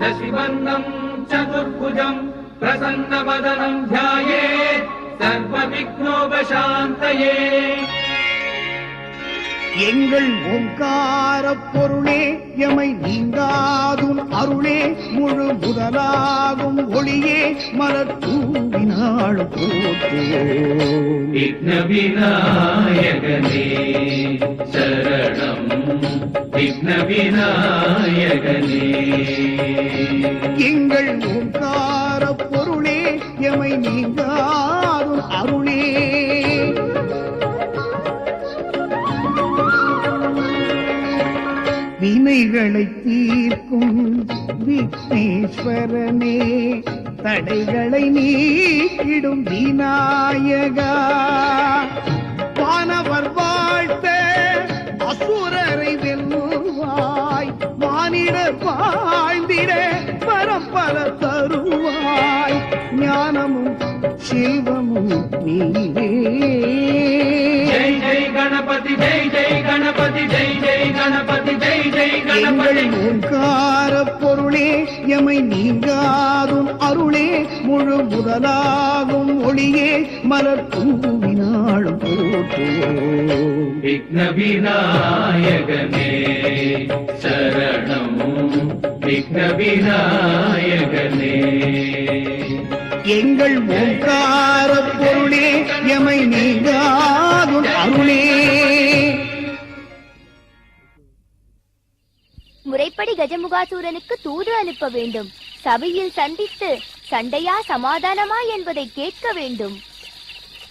शशिवर्णम् चतुर्भुजम् प्रसन्नवदनम् ध्यायेत् सर्वविघ्नोपशान्तये। எங்கள் ஓங்கார பொருளே எமை நீங்காதும் அருளே முழு முதலாகும் ஒளியே மலர் தூவினாள் போற்றுவோம். விக்ன விநாயகனே சரணம் விக்ன விநாயகனே. எங்கள் ஓங்கார பொருளே எமை நீங்காதும் அருளே வினைகளை தீர்க்கும் விக்னேஸ்வரனே தடைகளை நீக்கிடும் விநாயகா. வானவர் வாழ்த்த அசுரரை வெல்லுவாய் மானிடர் வாழ்ந்திட பரம்பர தருவாய் ஞானமும் செல்வமும் நீயே. ஜெய் ஜெய் கணபதி ஜெய் ஜெய் கணபதி ஜெய் ஜெய் கணபதி ஜெய் ஜெய் கணபதி. ஓங்கார பொருளே எமை நீங்காதும் அருளே முழு முதலாகும் ஒளியே மலர் தூவினாள் போற்றுவோம். விக்ன விநாயகனே சரணம் விக்ன விநாயகனே. எங்கள் ஓங்கார பொருளே எமை நீங்காதும் அருளே. முறைப்படி கஜமுகாசூரனுக்கு தூது அனுப்ப வேண்டும். சபையில் சந்தித்து சண்டையா சமாதானமா என்பதை கேட்க வேண்டும்.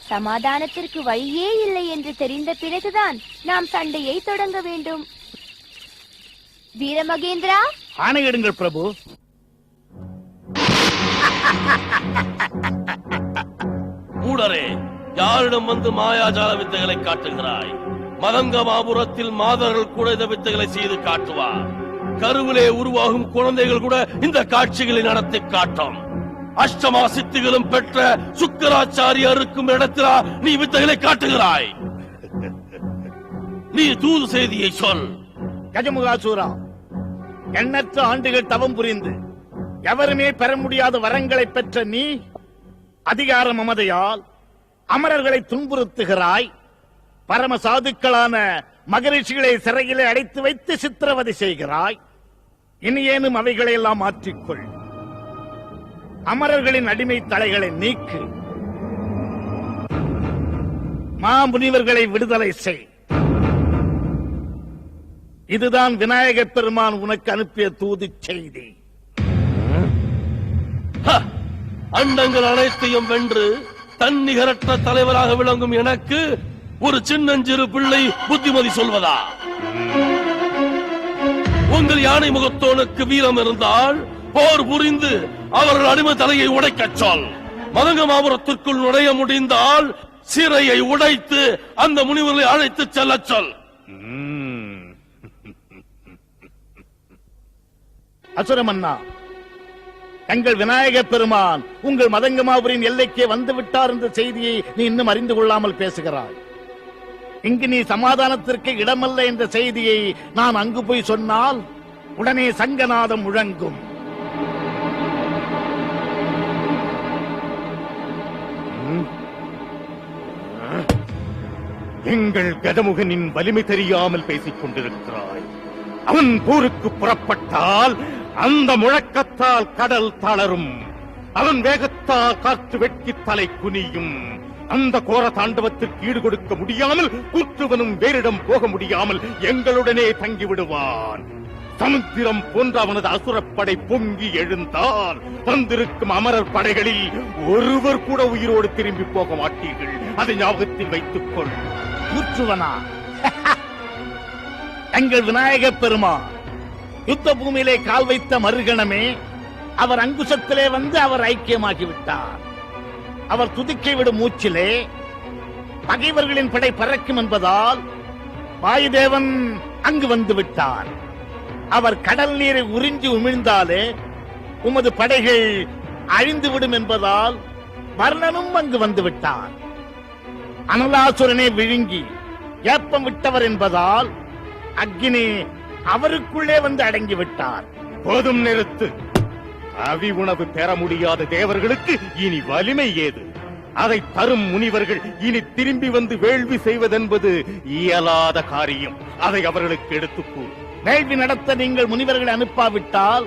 சமாதானத்திற்கு வழியே இல்லை என்று தெரிந்த பிறகுதான் நாம் சண்டையை தொடங்க வேண்டும். வீரமகேந்திரா, ஆணையிடுங்கள் பிரபு. மூடரே, யாரிடம் வந்து மாயாஜால வித்தைகளை காட்டுகிறாய்? மதங்கமாபுரத்தில் மாதர்கள் கூட இந்த வித்தைகளை செய்து காட்டுவார். கருவிலே உருவாகும் குழந்தைகள் கூட இந்த காட்சிகளை நடத்தி காட்டும். அஷ்டமா சித்திகளும் பெற்ற சுக்கராச்சாரியருக்கும் இடத்திலா நீ வித்தைகளை காட்டுகிறாய்? நீ தூது செய்தியை சொல். கஜமுகாசூரா, எண்ணற்ற ஆண்டுகள் தவம் புரிந்து எவருமே பெற முடியாத வரங்களை பெற்ற நீ அதிகார மமதையால் அமரர்களை துன்புறுத்துகிறாய். பரம சாதுக்களான மகரிஷிகளை சிறையிலே அடைத்து வைத்து சித்திரவதை செய்கிறாய். இனியேனும் அவைகளை எல்லாம் மாற்றிக்கொள். அமரர்களின் அடிமை தலைகளை நீக்கு. மாமுனிவர்களை விடுதலை செய். இதுதான் விநாயகப் பெருமான் உனக்கு அனுப்பிய தூது செய்தி. அண்டங்கள் அனைத்தையும் வென்று தன்னிகரற்ற தலைவராக விளங்கும் எனக்கு ஒரு சின்னஞ்சிறு பிள்ளை புத்திமதி சொல்வதா? உங்கள் யானை முகத்தோனுக்கு வீரம் இருந்தால் போர் புரிந்து அவர்கள் அடிமை தலையை உடைக்கச் சொல். மதங்கமாபுரத்திற்குள் நுழைய முடிந்தால் சிறையை உடைத்து அந்த முனிவர்களை அழைத்து செல்ல சொல். அசுரமன்னா, எங்கள் விநாயகப் பெருமான் உங்கள் மதங்கமாபுரின் எல்லைக்கே வந்து விட்டார் என்ற செய்தியை நீ இன்னும் அறிந்து கொள்ளாமல் பேசுகிறாய். இங்கு நீ சமாதானத்திற்கு இடமல்ல என்ற செய்தியை நான் அங்கு போய் சொன்னால் உடனே சங்கநாதம் முழங்கும். எங்கள் கஜமுகனின் வலிமை தெரியாமல் பேசிக் கொண்டிருக்கிறாய். அவன் போருக்கு புறப்பட்டால் அந்த முழக்கத்தால் கடல் தளரும். அவன் வேகத்தால் காற்று வெட்கி தலை குனியும். அந்த கோர தாண்டவத்திற்கு ஈடு கொடுக்க முடியாமல் கூற்றுவனும் வேறிடம் போக முடியாமல் எங்களுடனே தங்கிவிடுவான். சமுத்திரம் போன்ற அவனது அசுரப்படை பொங்கி எழுந்தால் வந்திருக்கும் அமரர் படைகளில் ஒருவர் கூட உயிரோடு திரும்பி போக மாட்டீர்கள். அதை ஞாபகத்தில் வைத்துக் கொள். கூற்றுவனா, எங்கள் விநாயகப் பெருமான் யுத்த பூமியிலே கால் வைத்த மறுகணமே அவர் அங்குசத்திலே வந்து அவர் ஐக்கியமாகிவிட்டார். அவர் துதிக்கை விடும் மூச்சிலே பகைவர்களின் படை பறக்கும் என்பதால் வாயுதேவன் அங்கு வந்து விட்டார். அவர் கடல் நீரை உறிஞ்சி உமிழ்ந்தாலே உமது படைகள் அழிந்துவிடும் என்பதால் வர்ணனும் அங்கு வந்து விட்டார். அனலாசுரனை விழுங்கி ஏப்பம் விட்டவர் என்பதால் அக்னி அவருக்குள்ளே வந்து அடங்கிவிட்டார். போதும், நிறுத்து. அவி உணவு பெற முடியாத தேவர்களுக்கு இனி வலிமை ஏது? அதை தரும் முனிவர்கள் இனி திரும்பி வந்து வேள்வி செய்வதென்பது இயலாத காரியம். அதை அவர்களுக்கு எடுத்துக் கூறு. வேள்வி நடத்த நீங்கள் முனிவர்களை அனுப்பாவிட்டால்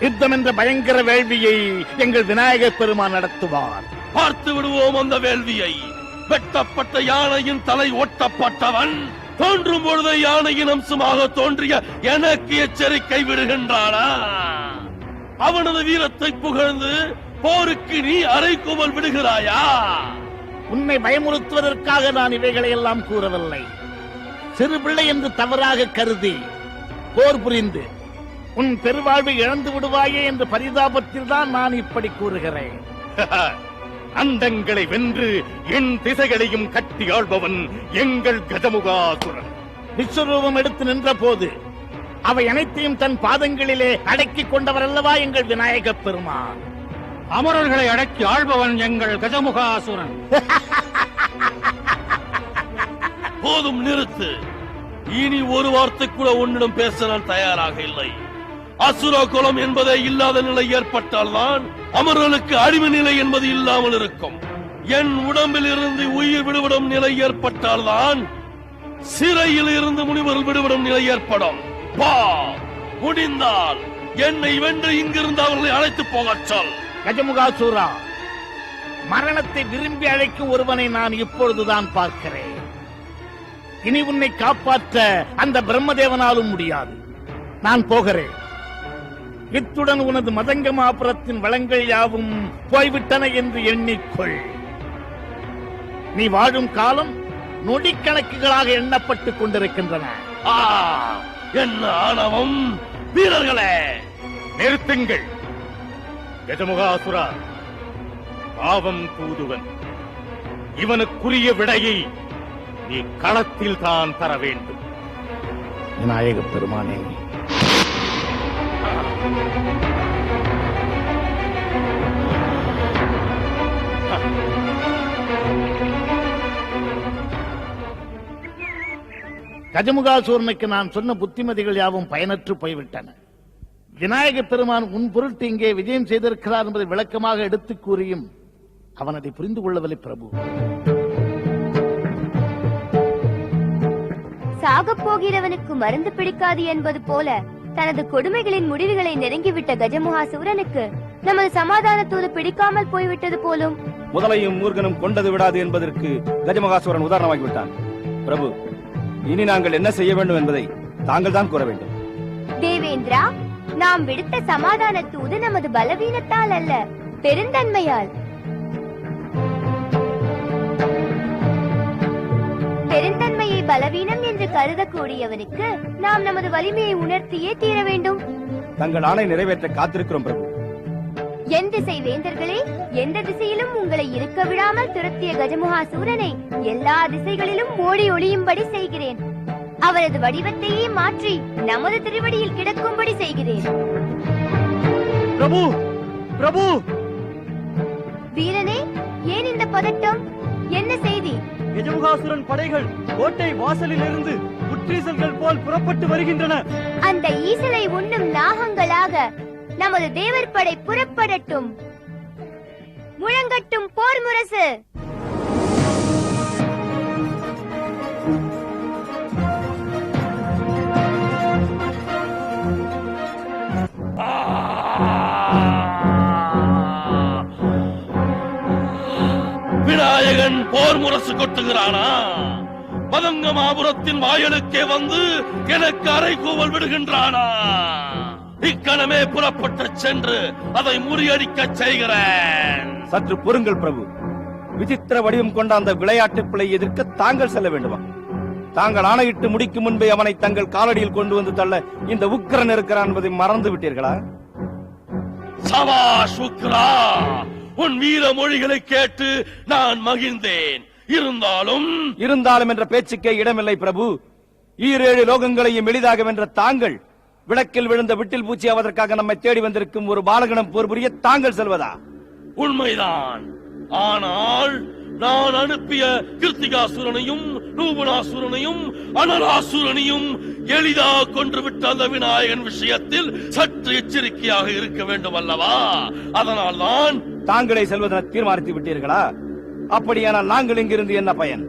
யுத்தம் என்ற பயங்கர வேள்வியை எங்கள் விநாயகப் பெருமான் நடத்துவார். பார்த்து விடுவோம் அந்த வேள்வியை. வெட்டப்பட்ட யானையின் தலை ஒட்டப்பட்டவன் தோன்றும் பொழுது யானையின் அம்சமாக தோன்றிய எனக்கு எச்சரிக்கை விடுகின்றானா? அவனது வீரத்தை புகழ்ந்து போருக்கு நீ அறைகூவல் விடுகிறாயா? உன்னை பயமுறுத்துவதற்காக நான் இவைகளை எல்லாம் கூறவில்லை. சிறு பிள்ளை என்று தவறாக கருதி போர் புரிந்து உன் பெருவாழ்வை இழந்து விடுவாயே என்ற பரிதாபத்தில் தான் நான் இப்படி கூறுகிறேன். அண்டங்களை வென்று என் திசைகளையும் கட்டி ஆள்பவன் எங்கள் கஜமுகாசுரன். விஸ்வரூபம் எடுத்து நின்ற போது அவை அனைத்தையும் தன் பாதங்களிலே அடக்கிக் கொண்டவர் அல்லவா எங்கள் விநாயகப் பெருமான். அமரர்களை அடக்கி ஆள்பவன் எங்கள் கஜமுகாசுரன். போதும், நிறுத்து. இனி ஒரு வார்த்தை கூட உன்னிடம் பேச நான் தயாராக இல்லை. அசுர குலம் என்பதே இல்லாத நிலை ஏற்பட்டால்தான் அமரர்களுக்கு அடிமை நிலை என்பது இல்லாமல் இருக்கும். என் உடம்பில் இருந்து உயிர் விடுபடும் நிலை ஏற்பட்டால்தான் சிறையில் இருந்து முனிவர்கள் விடுபடும் நிலை ஏற்படும். பா, முடிந்தால் என்னை வென்று இங்கிருந்து அவர்களை அழைத்து போகச் சொல். கஜமுகாசூரா, மரணத்தை விரும்பி அழைக்கும் ஒருவனை நான் இப்பொழுதுதான் பார்க்கிறேன். இனி உன்னை காப்பாற்ற அந்த பிரம்மதேவனாலும் முடியாது. நான் போகிறேன். இத்துடன் உனது மதங்கமாபுரத்தின் வளங்கள் யாவும் போய்விட்டன என்று எண்ணிக்கொள். நீ வாழும் காலம் நொடிக்கணக்குகளாக எண்ணப்பட்டுக் கொண்டிருக்கின்றன. என்ன ஆணவம்! வீரர்களே, நிறுத்துங்கள். கஜமுகாசுரா, பாவம் தூதுவன், இவனுக்குரிய விடையை நீ களத்தில் தான் தர வேண்டும். விநாயகப் பெருமானே, கஜமுகாசூரனுக்கு நான் சொன்ன புத்திமதிகள் யாவும் பயனற்று போய்விட்டன. விநாயகப் பெருமான் உன் பொருட்டு இங்கே விஜயம் செய்திருக்கிறார் என்பதை விளக்கமாக எடுத்துக் கூறியும் அவன் அதை புரிந்து கொள்ளவில்லை. பிரபு, சாகப் போகிறவனுக்கு மருந்து பிடிக்காது என்பது போல தனது கொடுமைகளின் முடிவுகளை நெருங்கிவிட்ட கஜமுகாசூரனுக்கு நமது சமாதான தூது பிடிக்காமல் போய்விட்டது போலும். முதலையும் மூர்க்கனும் கொண்டது விடாது என்பதற்கு கஜமுகாசுரன் உதாரணமாகிவிட்டான். பிரபு, இனி நாங்கள் என்ன செய்ய வேண்டும் என்பதை தாங்கள் தான் கூற வேண்டும். தேவேந்திரா, நாம் விடுத்த சமாதான தூது நமது பலவீனத்தால் அல்ல, பெருந்தன்மையால். பெருந்தன்மையை பலவீனம் என்று கருதக்கூடியவனுக்கு நாம் நமது வலிமையை உணர்த்தியே தீர வேண்டும். தங்கள் ஆணை நிறைவேற்ற காத்திருக்கிறோம் பிரபு. என் திசை வேந்தர்களே, எந்த திசையிலும் உங்களை இருக்க விடாமல் துரத்திய கஜமுகாசூரனை எல்லா திசைகளிலும் ஓடி ஒளியும்படி செய்கிறேன். அவரது வடிவத்தையே மாற்றி நமது திருவடியில் கிடக்கும்படி செய்கிறேன். பிரபு, பிரபு! வீரனே, ஏன் இந்த பதட்டம்? என்ன செய்தி? கஜமுகாசுரன் படைகள் கோட்டை வாசலில் இருந்து புற்றீசல்கள் போல் புறப்பட்டு வருகின்றன. அந்த ஈசலை உண்ணும் நாகங்களாக நமது தேவர் படை புறப்படட்டும். முழங்கட்டும் போர் முரசு. விநாயகன் போர் முரசு கொட்டுகிறானா? மதங்கமாபுரத்தின் வாயிலுக்கே வந்து எனக்கு அறைகூவல் விடுகின்றானா? இக்கணமே புறப்பட்டு சென்று அதை முறியடிக்க செய்கிறேன். சற்று பொறுங்கள் பிரபு. விசித்திர வடிவம் கொண்ட அந்த விளையாட்டு பிள்ளை எதிர்க்க தாங்கள் செல்ல வேண்டுமா? தாங்கள் ஆணையிட்டு முடிக்கும் முன்பே அவனை தங்கள் காலடியில் கொண்டு வந்து தள்ள இந்த உக்கிரன் இருக்கிறான் என்பதை மறந்து விட்டீர்களா? சபாஷ் உக்ரா, உன் வீர மொழிகளை கேட்டு நான் மகிழ்ந்தேன். இருந்தாலும் என்ற பேச்சுக்கே இடமில்லை பிரபு. ஈரேழு லோகங்களையும் எளிதாக வென்ற தாங்கள் விளக்கில் விழுந்த விட்டில் பூச்சி ஆவதற்காக நம்மை தேடி வந்திருக்கும் ஒரு பாலகணம் போர் புரிய தாங்கள் செல்வதா? உண்மைதான். ஆனால் நான் அனுப்பிய கிருத்திகாசுரனையும் ரூபனாசுரனையும் அனலாசுரனையும் எளிதாக கொன்றுவிட்ட அந்த விநாயகன் விஷயத்தில் சற்று எச்சரிக்கையாக இருக்க வேண்டும் அல்லவா? அதனால் தான் தாங்களே செல்வதென தீர்மானித்து விட்டீர்களா? அப்படியானால் நாங்கள் இங்கிருந்து என்ன பயன்?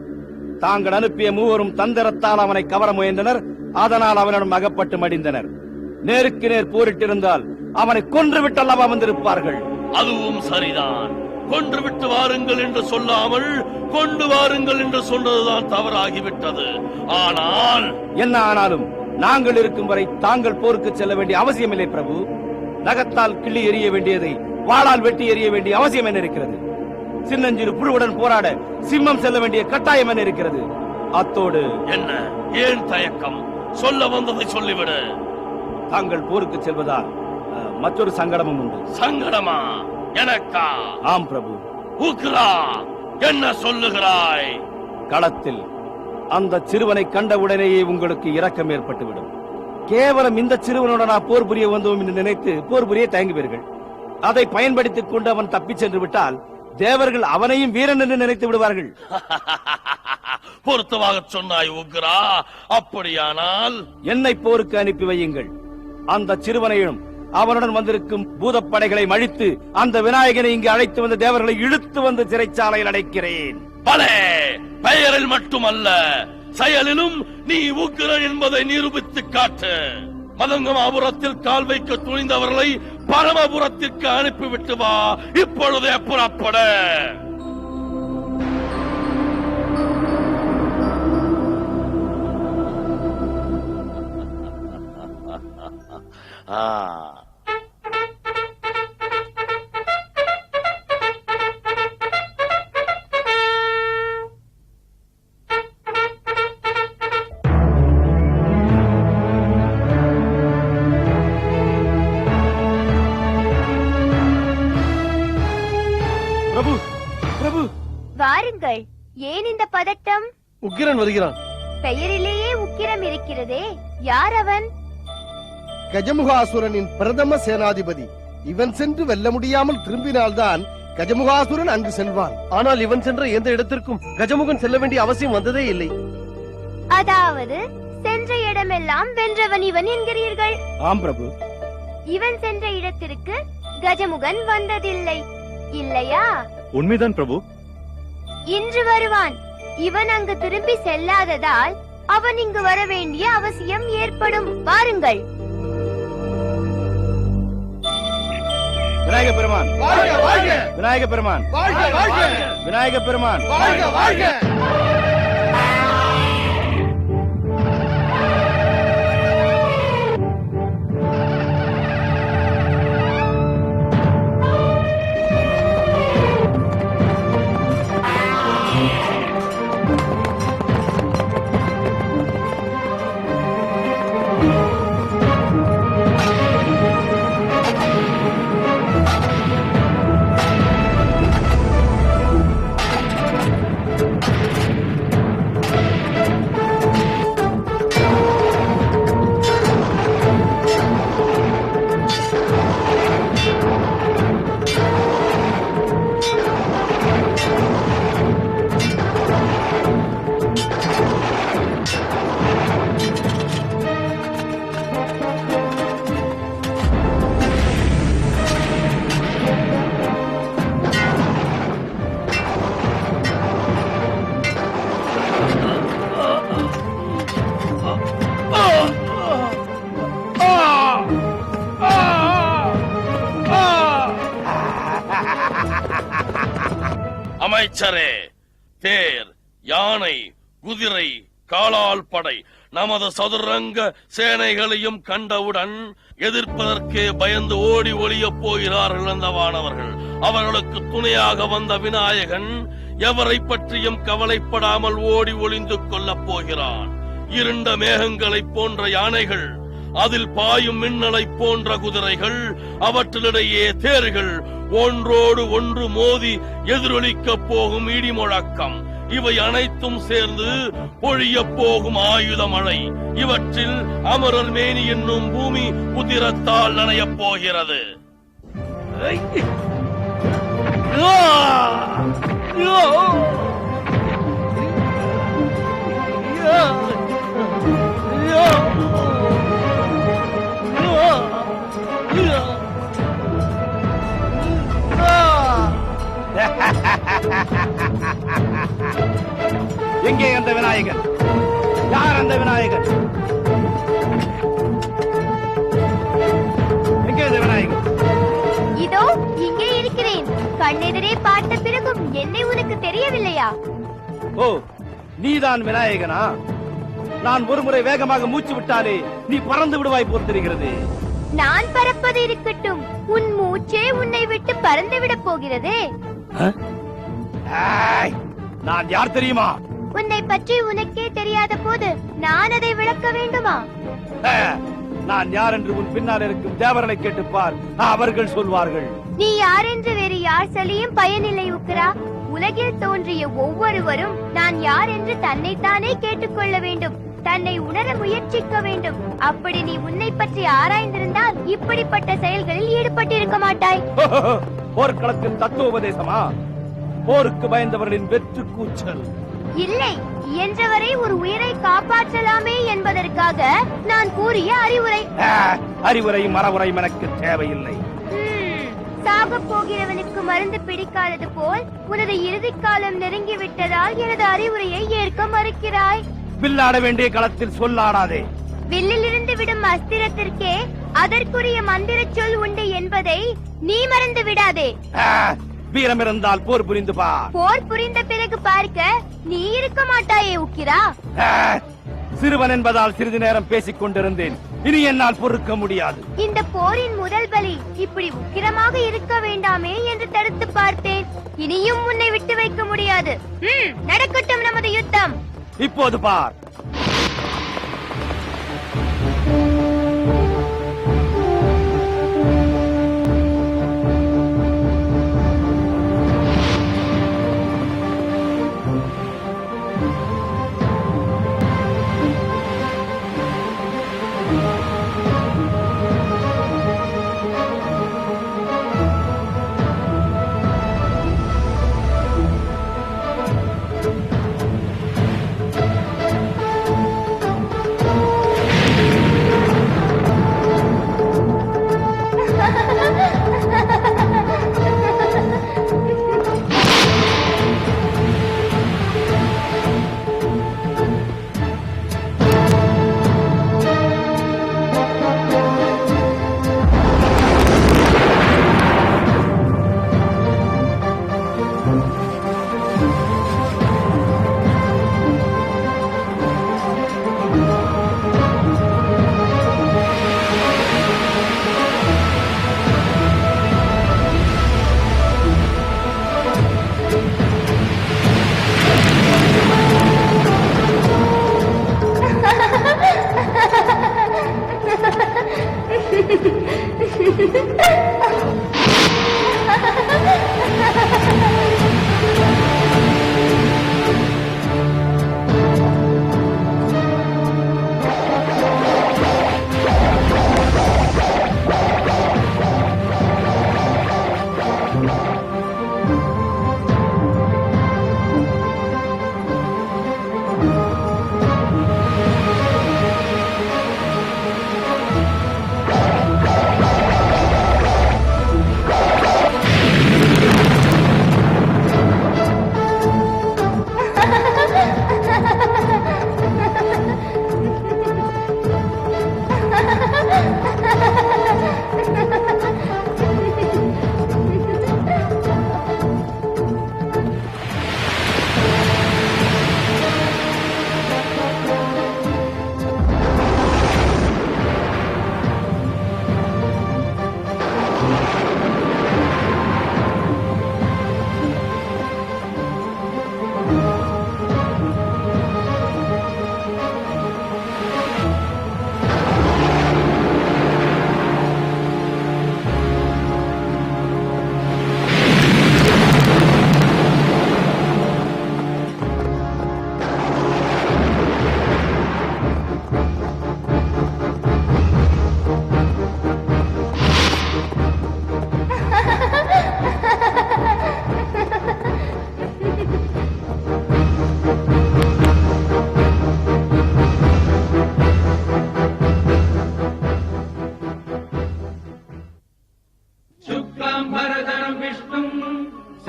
தாங்கள் அனுப்பிய மூவரும் தந்திரத்தால் அவனை கவர முயன்றனர். அதனால் அவனிடம் அகப்பட்டு மடிந்தனர். நேருக்கு நேர் போரிட்டிருந்தால் அவனை கொன்றுவிட்டல்லவா வந்திருப்பார்கள். அதுவும் சரிதான். கொன்றுவிட்டு வாருங்கள் என்று சொல்லாமல் கொண்டு வாருங்கள் என்று சொன்னதுதான் தவறாகிவிட்டது. ஆனால் என்ன ஆனாலும் நாங்கள் இருக்கும் வரை தாங்கள் போருக்கு செல்ல வேண்டிய அவசியமில்லை பிரபு. நகத்தால் கிள்ளி எறிய வேண்டியதை வாளால் வெட்டி எறிய வேண்டிய அவசியம் என்ன இருக்கிறது? சின்னஞ்சிறு புழுவுடன் போராட சிம்மம் செல்ல வேண்டிய கட்டாயம் என்ன இருக்கிறது? அத்தோடு என்ன, ஏன் தயக்கம்? சொல்ல வந்ததை சொல்லிவிடு. தாங்கள் போருக்கு செல்வதால் மற்றொரு சங்கடமும் உண்டு. சங்கடமா? எனக்கா? ஆம் பிரபு. உக்ரா, என்ன சொல்லுகிறாய்? களத்தில் அந்த சிறுவனை கண்டவுடனேயே உங்களுக்கு இரக்கம் ஏற்பட்டுவிடும். கேவலம் இந்த சிறுவனுடன் போர் புரிய வந்தோம் என்று நினைத்து போர் புரிய தயங்குவீர்கள். அதை பயன்படுத்திக் கொண்டு அவன் தப்பிச் சென்று விட்டால் தேவர்கள் அவனையும் வீரன் என்று நினைத்து விடுவார்கள். பொருத்தமாக சொன்னாய் உக்ரா. அப்படியானால் என்னை போருக்கு அனுப்பி வையுங்கள். அந்த சிறுவனையும் அவனுடன் வந்திருக்கும் பூதப்படைகளை மழித்து அந்த விநாயகனை இங்கு அழைத்து வந்த தேவர்களை இழுத்து வந்து சிறைச்சாலையில் அடைக்கிறேன். பலே, பெயரில் மட்டுமல்ல செயலிலும் நீ உக்ரன் என்பதை நிரூபித்து காட்டு. மதங்கமாபுரத்தில் கால் வைக்க துணிந்தவர்களை பரமபுரத்திற்கு அனுப்பிவிட்டு வா. இப்பொழுதே புறப்பட. பிரபு, பிரபு, வாருங்கள். ஏன் இந்த பதட்டம்? உக்கிரன் வருகிறான். பெயரிலேயே உக்கிரம் இருக்கிறதே. யார் அவன்? கஜமுகாசுரனின் பிரதம சேனாதிபதி. இவன் சென்று வெல்ல முடியாமல் திரும்பினால்தான் கஜமுகாசுரன் அங்கு செல்வான். ஆனால் இவன் சென்ற எந்த இடத்திற்கும் கஜமுகன் செல்ல வேண்டிய அவசியம் வந்ததே இல்லை. அதாவது சென்ற இடமெல்லாம் வென்றவன் இவன் என்கிறீர்கள்? ஆம் பிரபு. இவன் சென்ற இடத்திற்கு கஜமுகன் வந்ததில்லை, இல்லையா? உண்மைதான் பிரபு. இன்று வருவான். இவன் அங்கு திரும்பி செல்லாததால் அவன் இங்கு வர வேண்டிய அவசியம் ஏற்படும். வாருங்கள். விநாயக பெருமான், வாழ்க வாழ்க! விநாயக பெருமான், வாழ்க வாழ்க! விநாயக பெருமான், வாழ்க வாழ்க! அமைச்சரே, தேர், யானை, குதிரை, காலால் படை நமது சதுரங்க சேனைகளையும் கண்டவுடன் எதிர்ப்பதற்கே பயந்து ஓடி ஒளியப் போகிறார்கள் அந்த வானவர்கள். அவர்களுக்கு துணையாக வந்த விநாயகன் எவரை பற்றியும் கவலைப்படாமல் ஓடி ஒளிந்து கொள்ளப் போகிறான். இருண்ட மேகங்களைப் போன்ற யானைகள், அதில் பாயும் மின்னலை போன்ற குதிரைகள், அவற்றிலிடையே தேர்கள், ஒன்றோடு ஒன்று மோதி எதிரொலிக்க போகும் இடி முழக்கம், இவை அனைத்தும் சேர்ந்து பொழிய போகும் ஆயுத மழை. இவற்றில் அமரர் மேனி என்னும் பூமி உதிரத்தால் நனையப் போகிறது. எங்கே அந்த விநாயகன்? யார் அந்த விநாயகன்? எங்கே அந்த விநாயகன்? இதோ இங்கே இருக்கிறேன். கண்ணெதிரே பார்த்த பிறகும் என்னை உனக்கு தெரியவில்லையா? ஓ, நீதான் விநாயகனா? நான் ஒருமுறை வேகமாக மூச்சு விட்டாலே நீ பறந்து விடுவாய் போல் தெரிகிறது. நான் பறப்பது இருக்கட்டும், உன் மூச்சே உன்னை விட்டு பறந்து விட போகிறதே. ஏய், நான் யார் தெரியுமா? உன்னை பற்றி உனக்கே தெரியாத போது நான் அதை விளக்க வேண்டுமா? நான் யார் என்று உன் பின்னால் இருக்கும் தேவர்களை கேட்டுப்பார், அவர்கள் சொல்வார்கள். நீ யார் என்று வேறு யார் சொல்லியும் பயனில்லை உக்கிரா. உலகில் தோன்றிய ஒவ்வொருவரும் நான் யார் என்று தன்னைத்தானே கேட்டுக்கொள்ள வேண்டும், தன்னை உணர முயற்சிக்க வேண்டும். அப்படி நீ உன்னை பற்றி ஆராய்ந்திருந்தால் இப்படிப்பட்ட செயல்களில் ஈடுபட்டிருக்க மாட்டாய். போர்க்களத்தில் தத்துவோபதேசமா? போருக்கு பயந்தவர்களின் வெற்று கூச்சல். இல்லை, இயன்றவரை ஒரு உயிரை காப்பாற்றலாமே என்பதற்காக நான் கூறிய அறிவுரை. அறிவுரையும் மரவுரையும் எனக்கு தேவையில்லை. சாகப் போகிறவனுக்கு மருந்து பிடிக்காதது போல் உனது இறுதி காலம் நெருங்கி விட்டதால் எனது அறிவுரையை ஏற்க மறுக்கிறாய். வில்லாட வேண்டிய களத்தில் சொல்லாடாதே. வில்லில் இருந்து விடும் அஸ்திரத்திற்கே அதற்குரிய மந்திர சொல் உண்டு என்பதை நீ மறந்து விடாதே. வீரம் இருந்தால் போர் புரிந்து பார். போர் புரிந்த பிறகு பார்க்க நீ இருக்க மாட்டாயே உக்கிரா. சிறுவன் என்பதால் சிறிது நேரம் பேசிக் கொண்டிருந்தேன். இனி என்னால் பொறுக்க முடியாது. இந்த போரின் முதல் பலி இப்படி உக்கிரமாக இருக்க வேண்டாமே என்று தடுத்து பார்த்தேன். இனியும் உன்னை விட்டு வைக்க முடியாது. நடக்கட்டும் நமது யுத்தம். இப்போது பார்.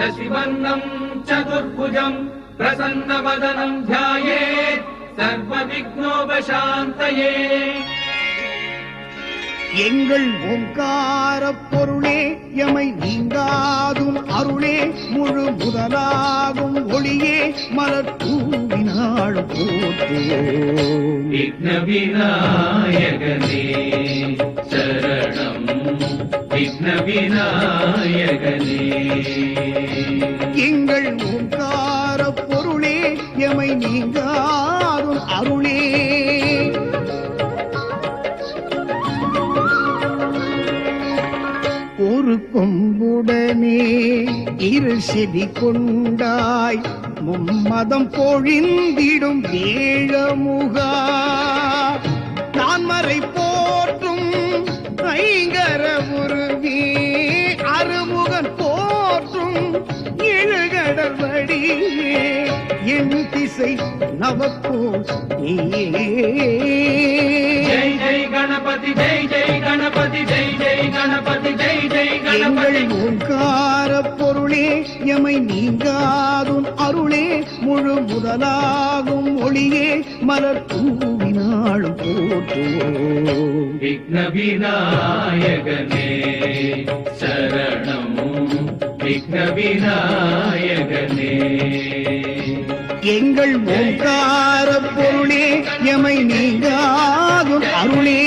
शशिवर्णम् चतुर्भुजम् प्रसन्नवदनम् ध्यायेत् सर्वविघ्नोपशान्तये எங்கள் ஓங்கார பொருளே எமை நீங்காதும் அருளே முழு முதலாகும் ஒளியே மலர் தூவினாள் போற்றுவோம் விக்ன விநாயகனே சரணம் விக்ன விநாயகனே எங்கள் ஓங்கார பொருளே எமை நீங்காதும் அருளே ஒரு கொம்புடனே இரு செவி கொண்டாய் மும்மதம் பொழிந்திடும் ஏழமுகா நான்மறை போற்றும் ஐங்கர உருவி அருமுகன் போற்றும் எழுகடல் வடியே என் திசை நவக்கோ ஜெய் ஜெய் கணபதி ஜெய் ஜெய் கணபதி ஜெய் ஜெய் கணபதி ஜெய் ஜெய் எங்கள் கணபதி ஓங்கார பொருளே எமை நீங்காதும் அருளே முழு முதலாகும் ஒளியே மலர் தூவினாளும் போற்றுவோம் விக்ன விநாயகனே சரணம் விக்ன விநாயகனே எங்கள் ஓங்கார பொருளே எமை நீங்காதும் அருளே